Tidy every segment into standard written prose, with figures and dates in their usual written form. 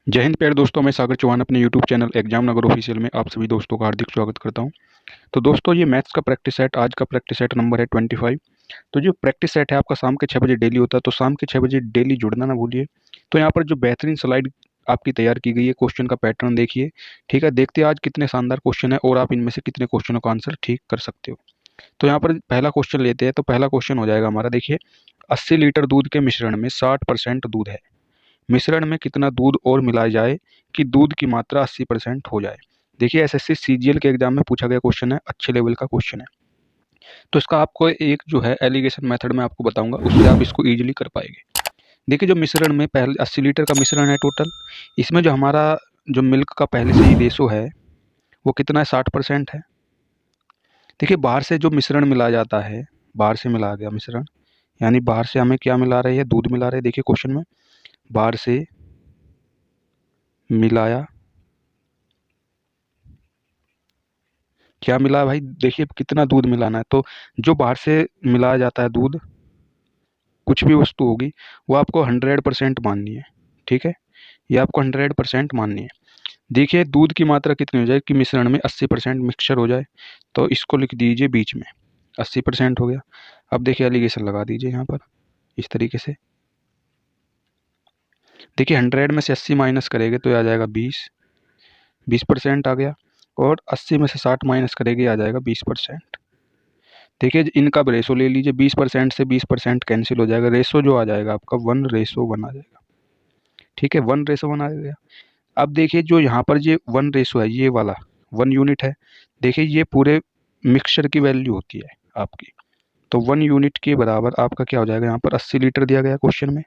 जय हिंद प्यारे दोस्तों। मैं सागर चौहान अपने यूट्यूब चैनल एग्जाम नगर ऑफिशियल में आप सभी दोस्तों का हार्दिक स्वागत करता हूं। तो दोस्तों, ये मैथ्स का प्रैक्टिस सेट, आज का प्रैक्टिस सेट नंबर है 25। तो जो प्रैक्टिस सेट है आपका शाम के 6 बजे डेली होता है, तो शाम के 6 बजे डेली जुड़ना ना भूलिए। तो यहाँ पर जो बेहतरीन स्लाइड आपकी तैयार की गई है, क्वेश्चन का पैटर्न देखिए। ठीक है, देखते हैं आज कितने शानदार क्वेश्चन है और आप इनमें से कितने क्वेश्चनों का आंसर ठीक कर सकते हो। तो यहाँ पर पहला क्वेश्चन लेते हैं। तो पहला क्वेश्चन हो जाएगा हमारा, देखिए, 80 लीटर दूध के मिश्रण में 60% दूध है। मिश्रण में कितना दूध और मिलाया जाए कि दूध की मात्रा 80% हो जाए। देखिए, एसएससी सीजीएल के एग्जाम में पूछा गया क्वेश्चन है, अच्छे लेवल का क्वेश्चन है। तो इसका आपको एक जो है एलिगेशन मेथड में आपको बताऊंगा, उससे आप इसको इजीली कर पाएंगे। देखिए, जो मिश्रण में पहले 80 लीटर का मिश्रण है टोटल, इसमें जो हमारा जो मिल्क का पहले से ही रेशो है वो कितना है, 60% है। देखिए, बाहर से जो मिश्रण मिलाया जाता है, बाहर से मिलाया गया मिश्रण, यानी बाहर से हमें क्या मिला रही है, दूध मिला रहे हैं। देखिए क्वेश्चन में बाहर से मिलाया, क्या मिला है भाई, देखिए कितना दूध मिलाना है। तो जो बाहर से मिलाया जाता है दूध, कुछ भी वस्तु होगी, वो आपको 100% माननी है। ठीक है, ये आपको 100% माननी है। देखिए, दूध की मात्रा कितनी हो जाए कि मिश्रण में 80% मिक्सचर हो जाए, तो इसको लिख दीजिए बीच में, 80% हो गया। अब देखिए एलिगेशन लगा दीजिए यहाँ पर इस तरीके से। देखिए, 100 में से 80 माइनस करेंगे तो आ जाएगा 20% आ गया, और 80 में से 60 माइनस करेंगे आ जाएगा 20%। देखिए, इनका रेशो ले लीजिए, 20% से 20% कैंसिल हो जाएगा, रेशो जो आ जाएगा आपका 1:1 आ जाएगा। ठीक है, 1:1 आ गया। अब देखिए, जो यहाँ पर ये 1 रेशो है, ये वाला 1 यूनिट है। देखिए, ये पूरे मिक्सचर की वैल्यू होती है आपकी। तो 1 यूनिट के बराबर आपका क्या हो जाएगा, यहाँ पर 80 लीटर दिया गया क्वेश्चन में।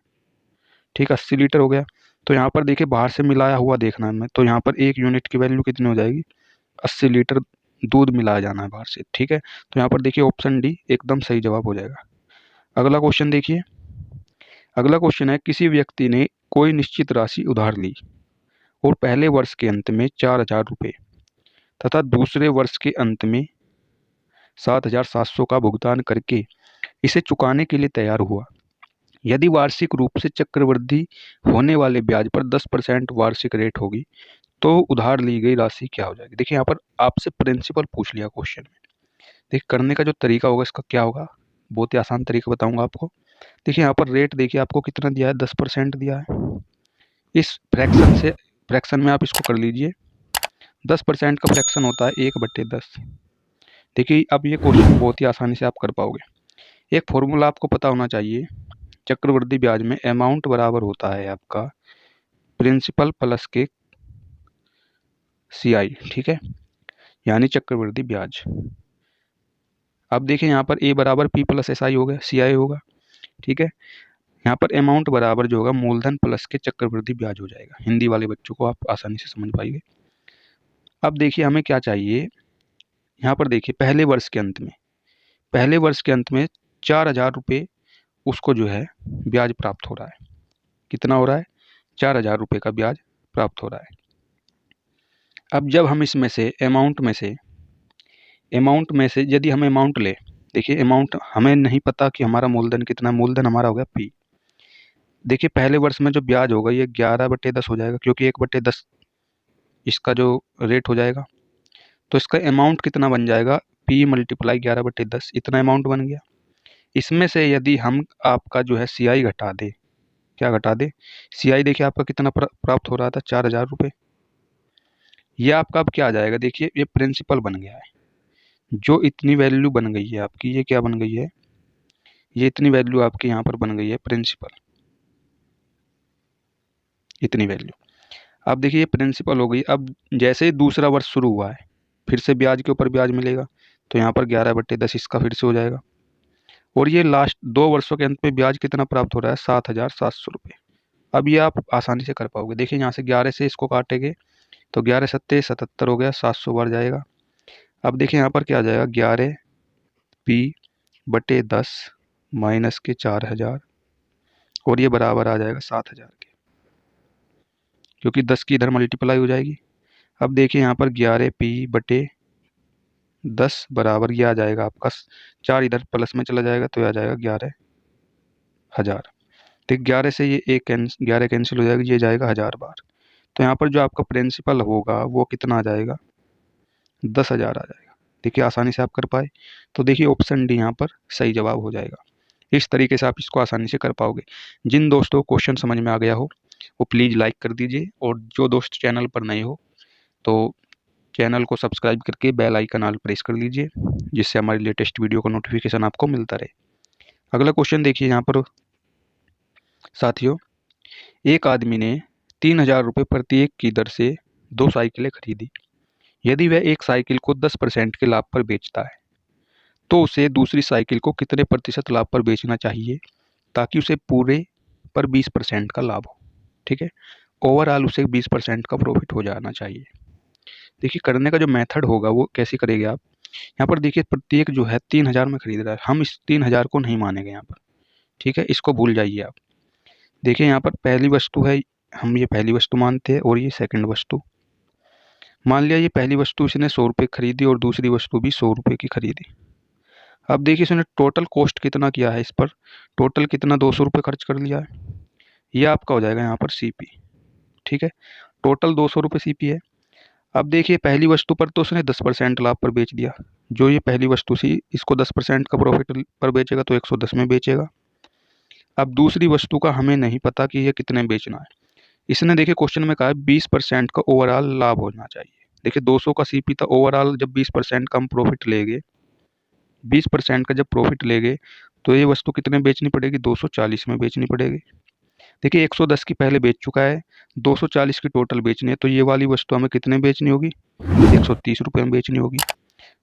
ठीक है, 80 लीटर हो गया। तो यहाँ पर देखिए, बाहर से मिलाया हुआ देखना है हमें, तो यहाँ पर 1 यूनिट की वैल्यू कितनी हो जाएगी, 80 लीटर दूध मिलाया जाना है बाहर से। ठीक है, तो यहाँ पर देखिए ऑप्शन डी एकदम सही जवाब हो जाएगा। अगला क्वेश्चन देखिए। अगला क्वेश्चन है, किसी व्यक्ति ने कोई निश्चित राशि उधार ली और पहले वर्ष के अंत में 4,000 रुपये तथा दूसरे वर्ष के अंत में 7,700 का भुगतान करके इसे चुकाने के लिए तैयार हुआ। यदि वार्षिक रूप से चक्रवृद्धि होने वाले ब्याज पर 10% वार्षिक रेट होगी, तो उधार ली गई राशि क्या हो जाएगी। देखिए, यहाँ पर आपसे प्रिंसिपल पूछ लिया क्वेश्चन में। देखिए, करने का जो तरीका होगा इसका क्या होगा, बहुत ही आसान तरीका बताऊंगा आपको। देखिए, यहाँ पर रेट देखिए आपको कितना दिया है, 10% दिया है। इस फ्रैक्शन में आप इसको कर लीजिए। 10% का फ्रैक्शन होता है 1/10। देखिए, अब ये क्वेश्चन बहुत ही आसानी से आप कर पाओगे। एक फॉर्मूला आपको पता होना चाहिए, चक्रवृद्धि ब्याज में अमाउंट बराबर होता है आपका प्रिंसिपल प्लस के CI। ठीक है, यानी चक्रवृद्धि ब्याज। अब देखिए, यहाँ पर A बराबर P प्लस SI हो गया, CI होगा। ठीक है, यहाँ पर अमाउंट बराबर जो होगा मूलधन प्लस के चक्रवृद्धि ब्याज हो जाएगा। हिंदी वाले बच्चों को आप आसानी से समझ पाएंगे। अब देखिए, हमें क्या चाहिए, यहाँ पर देखिए पहले वर्ष के अंत में 4,000 रुपये उसको जो है ब्याज प्राप्त हो रहा है। कितना हो रहा है, 4,000 रुपये का ब्याज प्राप्त हो रहा है। अब जब हम इसमें से अमाउंट में से यदि हम अमाउंट ले, देखिए अमाउंट हमें नहीं पता कि हमारा मूलधन कितना, मूलधन हमारा हो गया P। देखिए, पहले वर्ष में जो ब्याज होगा ये 11/10 हो जाएगा, क्योंकि 1/10 इसका जो रेट हो जाएगा। तो इसका अमाउंट कितना बन जाएगा, P मल्टीप्लाई 11/10, इतना अमाउंट बन गया। इसमें से यदि हम आपका जो है CI घटा दे, क्या घटा दे, CI देखिए आपका कितना प्राप्त हो रहा था, 4,000 रुपये। ये आपका अब क्या आ जाएगा, देखिए ये प्रिंसिपल बन गया है। जो इतनी वैल्यू बन गई है आपकी, ये क्या बन गई है, ये इतनी वैल्यू आपकी यहाँ पर बन गई है प्रिंसिपल, इतनी वैल्यू। अब देखिए, ये प्रिंसिपल हो गई। अब जैसे ही दूसरा वर्ष शुरू हुआ है, फिर से ब्याज के ऊपर ब्याज मिलेगा, तो यहाँ पर 11/10 इसका फिर से हो जाएगा। और ये लास्ट 2 वर्षों के अंत में ब्याज कितना प्राप्त हो रहा है, 7,700 रुपये। अब ये आप आसानी से कर पाओगे। देखिए, यहाँ से 11 से इसको काटेंगे तो 11×7=77 हो गया, 700 बार जाएगा। अब देखिए, यहाँ पर क्या आ जाएगा, 11P/10 माइनस के 4,000, और ये बराबर आ जाएगा 7,000 के, क्योंकि 10 की इधर मल्टीप्लाई हो जाएगी। अब देखिए, यहाँ पर 11P/10 बराबर ये आ जाएगा आपका 4, इधर प्लस में चला जाएगा तो ये आ जाएगा 11,000। ठीक, 11 से ये 11 कैंसिल हो जाएगा, ये जाएगा 1,000 बार। तो यहाँ पर जो आपका प्रिंसिपल होगा वो कितना आ जाएगा, 10,000 आ जाएगा। देखिए आसानी से आप कर पाए, तो देखिए ऑप्शन डी यहाँ पर सही जवाब हो जाएगा। इस तरीके से आप इसको आसानी से कर पाओगे। जिन दोस्तों को क्वेश्चन समझ में आ गया हो वो प्लीज़ लाइक कर दीजिए, और जो दोस्त चैनल पर नए हो तो चैनल को सब्सक्राइब करके बेल आइकन ऑल प्रेस कर लीजिए, जिससे हमारी लेटेस्ट वीडियो का नोटिफिकेशन आपको मिलता रहे। अगला क्वेश्चन देखिए यहाँ पर साथियों, एक आदमी ने 3,000 रुपये प्रति एक की दर से 2 साइकिलें खरीदी। यदि वह एक साइकिल को 10% के लाभ पर बेचता है तो उसे दूसरी साइकिल को कितने प्रतिशत लाभ पर बेचना चाहिए ताकि उसे पूरे पर 20% का लाभ हो। ठीक है, ओवरऑल उसे 20% का प्रॉफिट हो जाना चाहिए। देखिए करने का जो मेथड होगा वो कैसे करेंगे आप, यहाँ पर देखिए प्रत्येक जो है 3,000 में खरीद रहा है, हम इस 3,000 को नहीं मानेंगे यहाँ पर। ठीक है, इसको भूल जाइए आप। देखिए यहाँ पर पहली वस्तु है, हम ये पहली वस्तु मानते हैं, और ये सेकंड वस्तु। मान लिया ये पहली वस्तु इसने 100 रुपये खरीदी और दूसरी वस्तु भी 100 रुपये की खरीदी। अब देखिए इसने टोटल कॉस्ट कितना किया है, इस पर टोटल कितना 200 रुपये खर्च कर लिया है। ये आपका हो जाएगा यहाँ पर सीपी। ठीक है, टोटल 200 रुपये सीपी है। अब देखिए पहली वस्तु पर तो उसने 10% लाभ पर बेच दिया, जो ये पहली वस्तु थी इसको 10% का प्रॉफिट पर बेचेगा तो 110 में बेचेगा। अब दूसरी वस्तु का हमें नहीं पता कि ये कितने बेचना है। इसने देखिए क्वेश्चन में कहा है 20% का ओवरऑल लाभ होना चाहिए। देखिए 200 का सीपी था, ओवरऑल जब 20% का हम प्रॉफिट लेंगे, 20% का जब प्रॉफिट लेंगे तो ये वस्तु कितने बेचनी पड़ेगी, 240 में बेचनी पड़ेगी। देखिए 110 की पहले बेच चुका है, 240 की टोटल बेचनी है, तो ये वाली वस्तु हमें कितने बेचनी होगी, 130 रुपये में बेचनी होगी।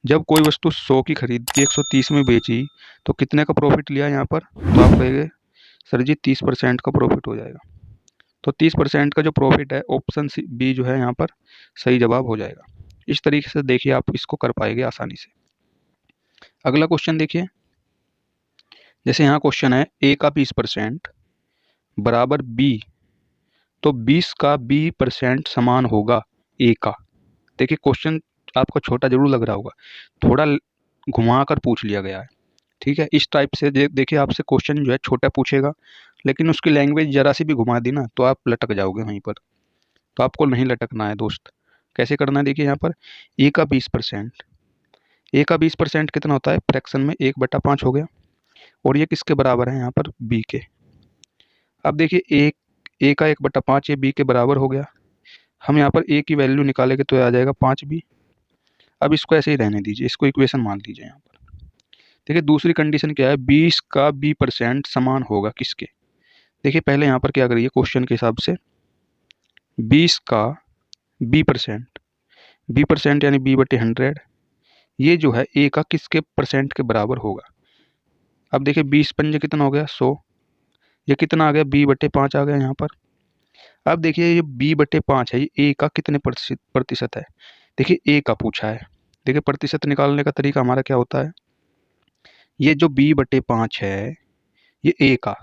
जब कोई वस्तु 100 की खरीद के 130 में बेची तो कितने का प्रॉफिट लिया यहाँ पर, तो आप कहेंगे सर जी 30% का प्रॉफिट हो जाएगा। तो 30% का जो प्रॉफिट है ऑप्शन बी जो है यहाँ पर सही जवाब हो जाएगा। इस तरीके से देखिए आप इसको कर पाएंगे आसानी से। अगला क्वेश्चन देखिए, जैसे यहाँ क्वेश्चन है ए का 20% बराबर बी, तो 20 का B% समान होगा ए का। देखिए क्वेश्चन आपको छोटा जरूर लग रहा होगा, थोड़ा घुमा कर पूछ लिया गया है। ठीक है, इस टाइप से देखिए आपसे क्वेश्चन जो है छोटा पूछेगा, लेकिन उसकी लैंग्वेज जरा सी भी घुमा दी ना तो आप लटक जाओगे वहीं पर। तो आपको नहीं लटकना है दोस्त। कैसे करना है, देखिए यहाँ पर ए का 20%, ए का 20% कितना होता है, फ्रैक्शन में 1/5 हो गया, और ये किसके बराबर है यहाँ पर, बी के। अब देखिए ए का 1/5 ये बी के बराबर हो गया। हम यहाँ पर ए की वैल्यू निकालेंगे तो आ जाएगा 5b। अब इसको ऐसे ही रहने दीजिए, इसको इक्वेशन मान लीजिए यहाँ पर। देखिए दूसरी कंडीशन क्या है, 20 का B% समान होगा किसके। देखिए पहले यहाँ पर क्या करिए, क्वेश्चन के हिसाब से 20 का B% यानी B/100, ये जो है ए का किसके परसेंट के बराबर होगा। अब देखिए 20 पंजे कितना हो गया, 100, ये कितना आ गया, B/5 आ गया यहाँ पर। अब देखिए ये B/5 है, ये ए का कितने प्रतिशत है। देखिए ए का पूछा है, देखिए प्रतिशत निकालने का तरीका हमारा क्या होता है, ये जो B/5 है ये ए का,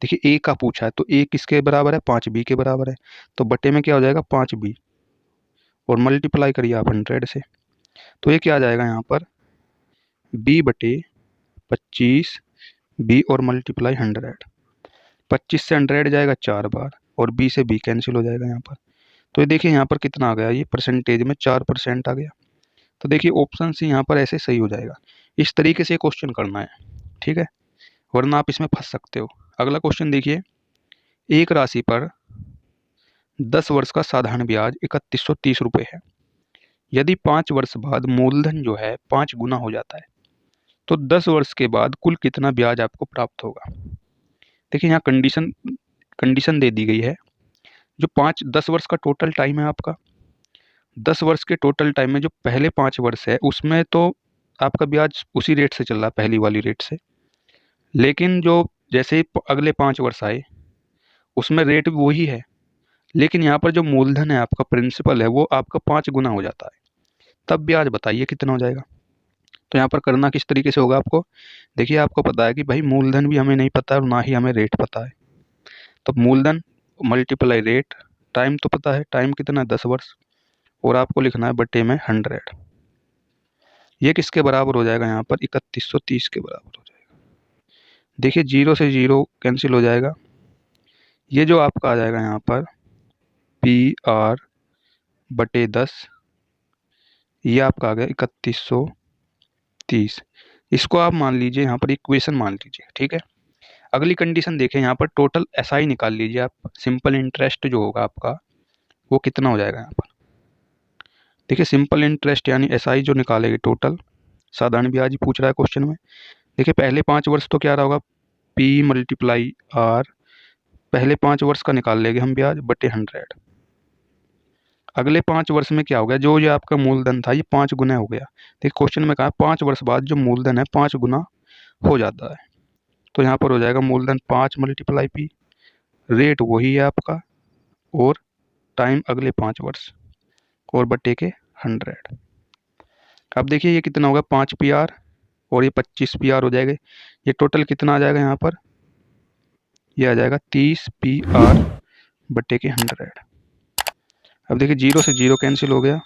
देखिए ए का पूछा है तो ए किसके बराबर है, 5b के बराबर है, तो बटे में क्या हो जाएगा 5b, और मल्टीप्लाई करिए आप 100 से, तो ये क्या आ जाएगा यहाँ पर B/25 b और मल्टीप्लाई 100। 25 से 100 जाएगा 4 बार, और b से b कैंसिल हो जाएगा यहाँ पर। तो ये देखिए यहाँ पर कितना आ गया, ये परसेंटेज में 4% आ गया। तो देखिए ऑप्शन सी यहाँ पर ऐसे सही हो जाएगा। इस तरीके से क्वेश्चन करना है, ठीक है, वरना आप इसमें फंस सकते हो। अगला क्वेश्चन देखिए, एक राशि पर 10 वर्ष का साधारण ब्याज 3130 रुपये है। यदि 5 वर्ष बाद मूलधन जो है 5 गुना हो जाता है तो 10 वर्ष के बाद कुल कितना ब्याज आपको प्राप्त होगा। देखिए यहाँ कंडीशन दे दी गई है, जो 10 वर्ष का टोटल टाइम है आपका, 10 वर्ष के टोटल टाइम में जो पहले 5 वर्ष है उसमें तो आपका ब्याज उसी रेट से चल रहा है, पहली वाली रेट से। लेकिन जो जैसे ही अगले 5 वर्ष आए उसमें रेट भी वही है, लेकिन यहाँ पर जो मूलधन है आपका, प्रिंसिपल है, वो आपका 5 गुना हो जाता है। तब ब्याज बताइए कितना हो जाएगा। तो यहाँ पर करना किस तरीके से होगा आपको, देखिए आपको पता है कि भाई मूलधन भी हमें नहीं पता है और ना ही हमें रेट पता है। तो मूलधन मल्टीप्लाई रेट, टाइम तो पता है, टाइम कितना है 10 वर्ष, और आपको लिखना है बटे में 100। ये किसके बराबर हो जाएगा यहाँ पर, 3130 के बराबर हो जाएगा। देखिए 0 से 0 कैंसिल हो जाएगा, ये जो आपका आ जाएगा यहाँ पर PR/10, ये आपका आ गया 3130। इसको आप मान लीजिए यहाँ पर इक्वेशन मान लीजिए, ठीक है। अगली कंडीशन देखें, यहाँ पर टोटल SI निकाल लीजिए आप। सिंपल इंटरेस्ट जो होगा आपका वो कितना हो जाएगा यहाँ पर। देखिए सिंपल इंटरेस्ट यानी SI जो निकालेंगे टोटल, साधारण ब्याज ही पूछ रहा है क्वेश्चन में। देखिए पहले 5 वर्ष तो क्या रहा होगा, P/R, पहले 5 वर्ष का निकाल लेंगे हम ब्याज बटे 100। अगले 5 वर्ष में क्या हो गया, जो ये आपका मूलधन था ये 5 गुना हो गया। देखिए क्वेश्चन में कहा 5 वर्ष बाद जो मूलधन है 5 गुना हो जाता है। तो यहाँ पर हो जाएगा मूलधन 5 × P, रेट वही है आपका, और टाइम अगले 5 वर्ष, और बटे के 100। अब देखिए ये कितना होगा, 5 PR और ये 25 PR हो जाएगा। ये टोटल कितना आ जाएगा यहाँ पर, ये आ जाएगा 30 PR बटे के 100। अब देखिए 0 से 0 कैंसिल हो गया,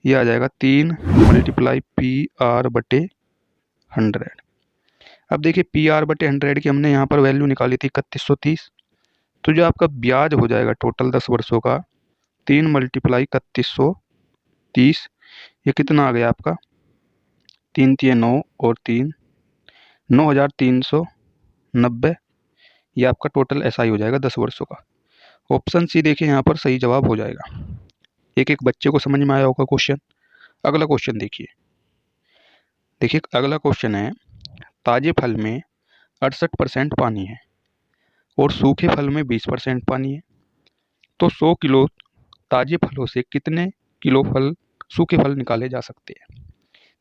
ये आ जाएगा 3 × PR बटे 100। अब देखिए PR बटे 100 की हमने यहाँ पर वैल्यू निकाली थी 3130। तो जो आपका ब्याज हो जाएगा टोटल 10 वर्षों का, 3 × 3130, ये कितना आ गया आपका, 3 × 9 और 3 9390। ये आपका टोटल SI हो जाएगा 10 वर्षों का। ऑप्शन सी देखिए यहाँ पर सही जवाब हो जाएगा। एक एक बच्चे को समझ में आया होगा क्वेश्चन। अगला क्वेश्चन देखिए अगला क्वेश्चन है, ताजे फल में 68% पानी है और सूखे फल में 20% पानी है, तो 100 किलो ताजे फलों से कितने किलो सूखे फल निकाले जा सकते हैं।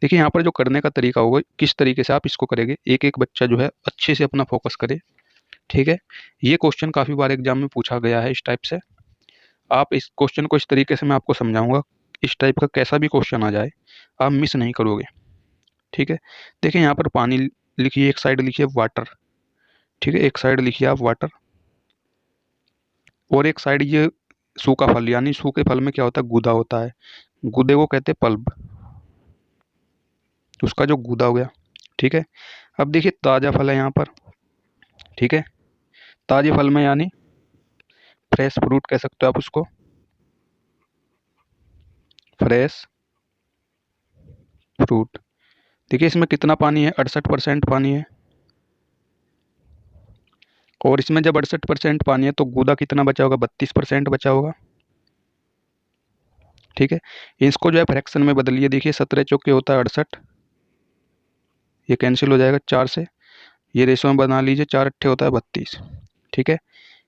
देखिए यहाँ पर जो करने का तरीका होगा, किस तरीके से आप इसको करेंगे, एक एक बच्चा जो है अच्छे से अपना फोकस करे, ठीक है। ये क्वेश्चन काफ़ी बार एग्जाम में पूछा गया है इस टाइप से। आप इस क्वेश्चन को इस तरीके से मैं आपको समझाऊंगा, इस टाइप का कैसा भी क्वेश्चन आ जाए आप मिस नहीं करोगे, ठीक है। देखिए यहाँ पर पानी लिखिए, एक साइड लिखिए वाटर, ठीक है, एक साइड लिखिए आप वाटर, और एक साइड ये सूखा फल, यानी सूखे फल में क्या होता है, गूदा होता है। गूदे को कहते हैं पल्प, उसका जो गूदा हो गया, ठीक है। अब देखिए ताज़ा फल है यहाँ पर, ठीक है। ताजे फल में यानी फ्रेश फ्रूट कह सकते हो आप उसको, फ्रेश फ्रूट। देखिए इसमें कितना पानी है, 68% पानी है, और इसमें जब 68% पानी है तो गूदा कितना बचा होगा, 32% बचा होगा, ठीक है। इसको जो है फ्रैक्शन में बदलिए, देखिए 17 चौके होता है 68, ये कैंसिल हो जाएगा 4 से, ये रेशो में बना लीजिए, 4 अट्ठे होता है 32, ठीक है।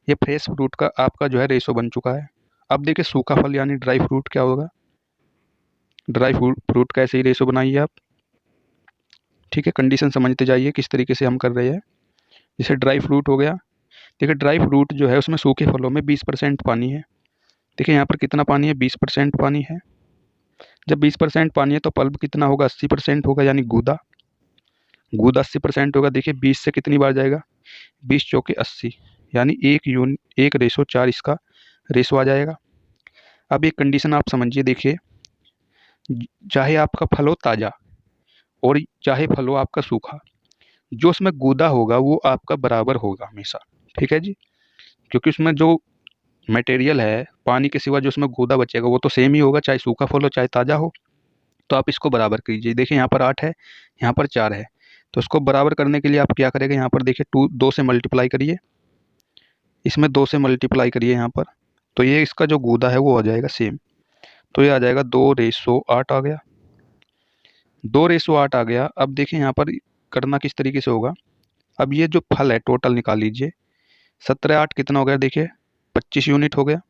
ये फ्रेश फ्रूट का आपका जो है रेशो बन चुका है। अब देखिए सूखा फल यानी ड्राई फ्रूट क्या होगा, ड्राई फ्रूट का ऐसे ही रेशो बनाइए आप, ठीक है। कंडीशन समझते जाइए किस तरीके से हम कर रहे हैं। जैसे ड्राई फ्रूट हो गया, देखिए ड्राई फ्रूट जो है उसमें सूखे फलों में 20% पानी है। देखिए यहाँ पर कितना पानी है, 20% पानी है। जब 20% पानी है तो पल्प कितना होगा, 80% होगा, यानी गूदा 80% होगा। देखिए 20 से कितनी बार जाएगा, 20 चौके 80, यानी 1:4 इसका रेशो आ जाएगा। अब एक कंडीशन आप समझिए, देखिए चाहे आपका फल हो ताज़ा और चाहे फल हो आपका सूखा, जो उसमें गूदा होगा वो आपका बराबर होगा हमेशा, ठीक है जी। क्योंकि उसमें जो मटेरियल है पानी के सिवा, जो उसमें गूदा बचेगा वो तो सेम ही होगा, चाहे सूखा फल हो चाहे ताज़ा हो। तो आप इसको बराबर कीजिए। देखिए यहाँ पर 8 है, यहाँ पर 4 है, तो इसको बराबर करने के लिए आप क्या करेंगे, यहाँ पर देखिए 2 से मल्टीप्लाई करिए, इसमें 2 से मल्टीप्लाई करिए यहाँ पर, तो ये इसका जो गूदा है वो हो जाएगा सेम। तो ये आ जाएगा 2:8 आ गया, 2:8 आ गया। अब देखिए यहाँ पर करना किस तरीके से होगा, अब ये जो फल है टोटल निकाल लीजिए, 17 8 कितना हो गया, देखिए 25 यूनिट हो गया,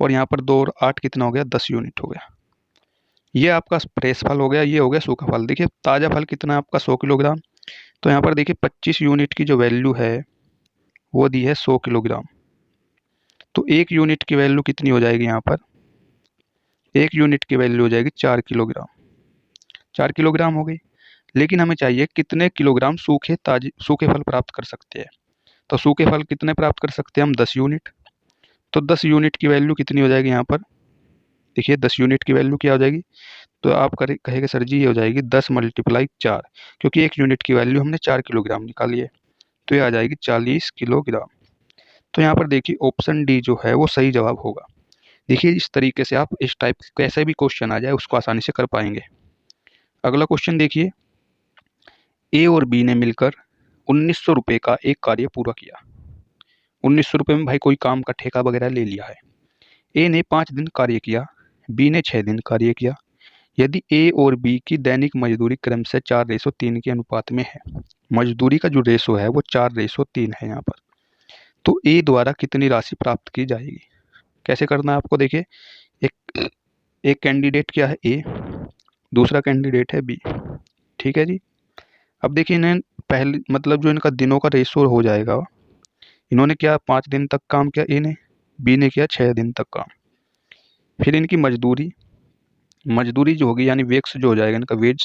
और यहाँ पर 2 और 8 कितना हो गया, 10 यूनिट हो गया। ये आपका फ्रेश फल हो गया, ये हो गया सूखा फल। देखिए ताज़ा फल कितना है आपका, 100 किलोग्राम। तो यहाँ पर देखिए 25 यूनिट की जो वैल्यू है वो दी है 100 किलोग्राम। तो 1 यूनिट की वैल्यू कितनी हो जाएगी, यहाँ पर 1 यूनिट की वैल्यू हो जाएगी 4 किलोग्राम, 4 किलोग्राम हो गई। लेकिन हमें चाहिए कितने किलोग्राम सूखे फल प्राप्त कर सकते हैं। तो सूखे फल कितने प्राप्त कर सकते हैं हम, 10 यूनिट। तो 10 यूनिट की वैल्यू कितनी हो जाएगी यहाँ पर, देखिए 10 यूनिट की वैल्यू क्या हो जाएगी, तो आप कहेंगे सर जी ये हो जाएगी 10 × 4, क्योंकि 1 यूनिट की वैल्यू हमने 4 किलोग्राम निकाली है, तो ये आ जाएगी 40 किलोग्राम। तो यहाँ पर देखिए ऑप्शन डी जो है वो सही जवाब होगा। देखिए इस तरीके से आप इस टाइप कैसे भी क्वेश्चन आ जाए उसको आसानी से कर पाएंगे। अगला क्वेश्चन देखिए, ए और बी ने मिलकर 1900 रुपये का एक कार्य पूरा किया। 1900 रुपये में भाई कोई काम का ठेका वगैरह ले लिया है। ए ने 5 दिन कार्य किया, बी ने 6 दिन कार्य किया। यदि ए और बी की दैनिक मजदूरी क्रमशः 4:3 के अनुपात में है, मजदूरी का जो रेशो है वो 4:3 है यहाँ पर, तो ए द्वारा कितनी राशि प्राप्त की जाएगी। कैसे करना है आपको, देखिए एक एक कैंडिडेट क्या है ए, दूसरा कैंडिडेट है बी, ठीक है जी। अब देखिए इन्हें पहले मतलब जो इनका दिनों का रेशो हो जाएगा, इन्होंने क्या 5 दिन तक काम किया ए ने, बी ने किया 6 दिन तक काम। फिर इनकी मजदूरी मजदूरी जो होगी यानी वेक्स जो हो जाएगा इनका वेज,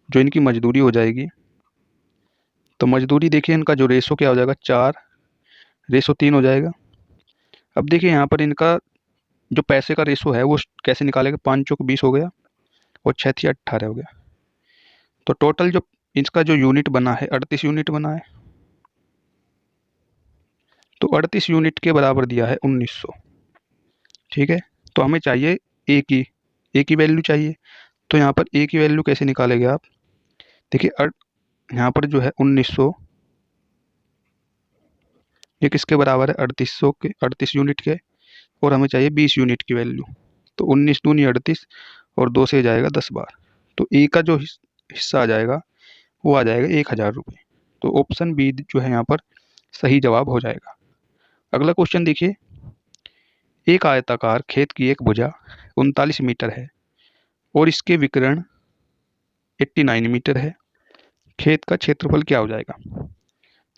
जो इनकी मजदूरी हो जाएगी, तो मजदूरी देखिए इनका जो रेशो क्या हो जाएगा 4:3 हो जाएगा। अब देखिए यहाँ पर इनका जो पैसे का रेशो है वो कैसे निकालेगा, 5 चौक 20 हो गया और 6 थी 18 हो गया। तो टोटल जो इसका जो यूनिट बना है 38 यूनिट बना है, तो 38 यूनिट के बराबर दिया है 1900, ठीक है। तो हमें चाहिए ए की वैल्यू चाहिए। तो यहाँ पर ए की वैल्यू कैसे निकालेंगे आप, देखिए यहाँ पर जो है 1900 ये किसके बराबर है 3800 के, 38 यूनिट के, और हमें चाहिए 20 यूनिट की वैल्यू। तो 19 दूनी 38 और 2 से जाएगा 10 बार, तो ए का जो हिस्सा आ जाएगा वो आ जाएगा 1000 रुपये। तो ऑप्शन बी जो है यहाँ पर सही जवाब हो जाएगा। अगला क्वेश्चन देखिए, एक आयताकार खेत की एक भुजा 39 मीटर है और इसके विकर्ण 89 मीटर है, खेत का क्षेत्रफल क्या हो जाएगा।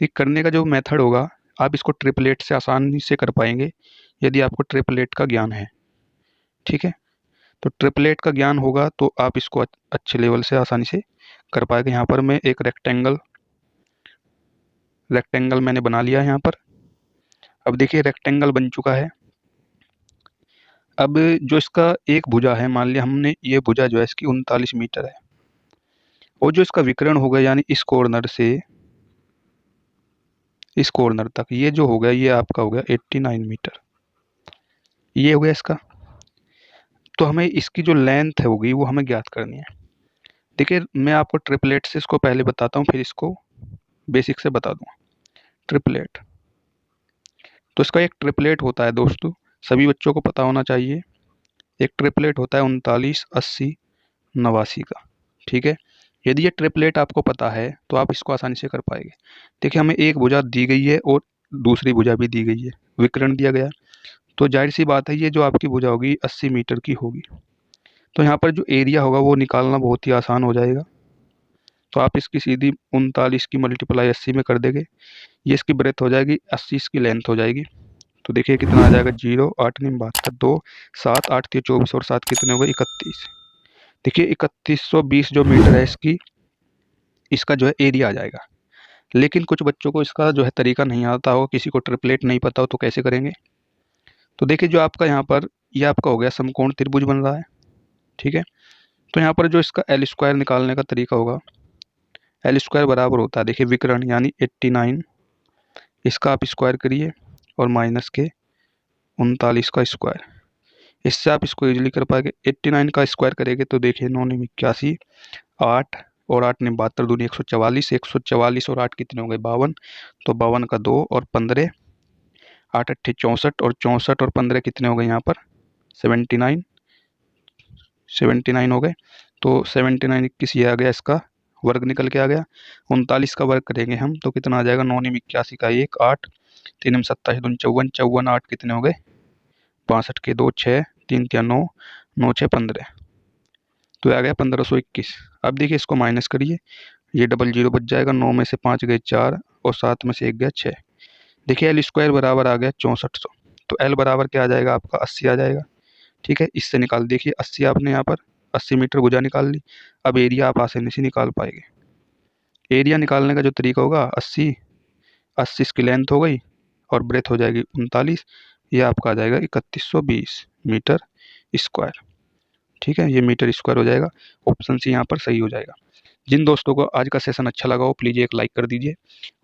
ये करने का जो मेथड होगा, आप इसको ट्रिपलेट से आसानी से कर पाएंगे यदि आपको ट्रिपलेट का ज्ञान है, ठीक है। तो ट्रिपलेट का ज्ञान होगा तो आप इसको अच्छे लेवल से आसानी से कर पाएंगे। यहाँ पर मैं एक रेक्टेंगल मैंने बना लिया है यहाँ पर। अब देखिए रेक्टेंगल बन चुका है। अब जो इसका एक भुजा है, मान लिया हमने ये भुजा जो है इसकी 39 मीटर है, और जो इसका विकर्ण होगा यानी इस कॉर्नर से इस कॉर्नर तक ये जो हो गया ये आपका हो गया 89 मीटर, ये हो गया इसका। तो हमें इसकी जो लेंथ होगी वो हमें ज्ञात करनी है। देखिए मैं आपको ट्रिपलेट से इसको पहले बताता हूँ, फिर इसको बेसिक से बता दूँ। ट्रिपलेट, तो इसका एक ट्रिपलेट होता है दोस्तों, सभी बच्चों को पता होना चाहिए। एक ट्रिपलेट होता है 39 80 89 का, ठीक है। यदि ये ट्रिपलेट आपको पता है तो आप इसको आसानी से कर पाएंगे। देखिए हमें एक भुजा दी गई है और दूसरी भुजा भी दी गई है, विकर्ण दिया गया, तो जाहिर सी बात है ये जो आपकी भुजा होगी 80 मीटर की होगी। तो यहाँ पर जो एरिया होगा वो निकालना बहुत ही आसान हो जाएगा। तो आप इसकी सीधी 39 की मल्टीप्लाई 80 में कर देंगे, ये इसकी ब्रेथ हो जाएगी, 80 इसकी लेंथ हो जाएगी। तो देखिए कितना आ जाएगा, 0 8 9 72 2 7 8 3 24 और 7 कितने हो गए 31। देखिए 3120 जो मीटर है इसका जो है एरिया आ जाएगा। लेकिन कुछ बच्चों को इसका जो है तरीका नहीं आता हो, किसी को ट्रिपलेट नहीं पता हो, तो कैसे करेंगे। तो देखिए जो आपका यहाँ पर ये आपका हो गया समकोण त्रिभुज बन रहा है, ठीक है। तो यहाँ पर जो इसका एल स्क्वायर निकालने का तरीका होगा, एल स्क्वायर बराबर होता है देखिए विकर्ण यानी 89, इसका आप स्क्वायर करिए और माइनस के 39 का स्क्वायर, इससे आप इसको इजीली कर पाएंगे। 89 का स्क्वायर करेंगे तो देखिए 9 9 81 8 और 8 9 72 दूनी 144, 144 और 8 कितने हो गए 52, तो 52 का 2 और 15 8 8 64 और 64 और 15 कितने हो गए यहाँ पर 79 79 हो गए। तो 79 21 ये आ गया, इसका वर्ग निकल के आ गया। 39 का वर्ग करेंगे हम तो कितना आ जाएगा 9 9 81 का 1 8 3 27 दूनी 54 54 8 कितने हो गए 62 के 2 6 3 3 9 9 6 15, तो आ गया 1521। अब देखिए इसको माइनस करिए, ये डबल जीरो बच जाएगा, 9 में से 5 गए 4 और 7 में से 1 गया 6। देखिए एल स्क्वायर बराबर आ गया 6400, तो एल बराबर क्या आ जाएगा आपका 80 आ जाएगा, ठीक है। इससे निकाल देखिए 80 आपने यहाँ पर 80 मीटर भुजा निकाल ली। अब एरिया आप आसानी से निकाल पाएंगे। एरिया निकालने का जो तरीका होगा 80 इसकी लेंथ हो गई और ब्रेथ हो जाएगी 39, ये आपका आ जाएगा 3120 मीटर स्क्वायर, ठीक है। ये मीटर स्क्वायर हो जाएगा, ऑप्शन सी यहाँ पर सही हो जाएगा। जिन दोस्तों को आज का सेशन अच्छा लगा हो प्लीज़ एक लाइक कर दीजिए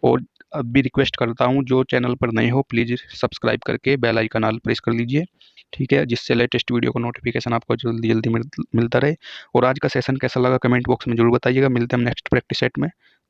और अब भी रिक्वेस्ट करता हूँ, जो चैनल पर नए हो प्लीज़ सब्सक्राइब करके बेल आइकन ऑल प्रेस कर लीजिए, ठीक है, जिससे लेटेस्ट वीडियो का नोटिफिकेशन आपको जल्दी जल्दी मिलता रहे। और आज का सेशन कैसा लगा कमेंट बॉक्स में जरूर बताइएगा। मिलते हैं हम नेक्स्ट प्रैक्टिस सेट में।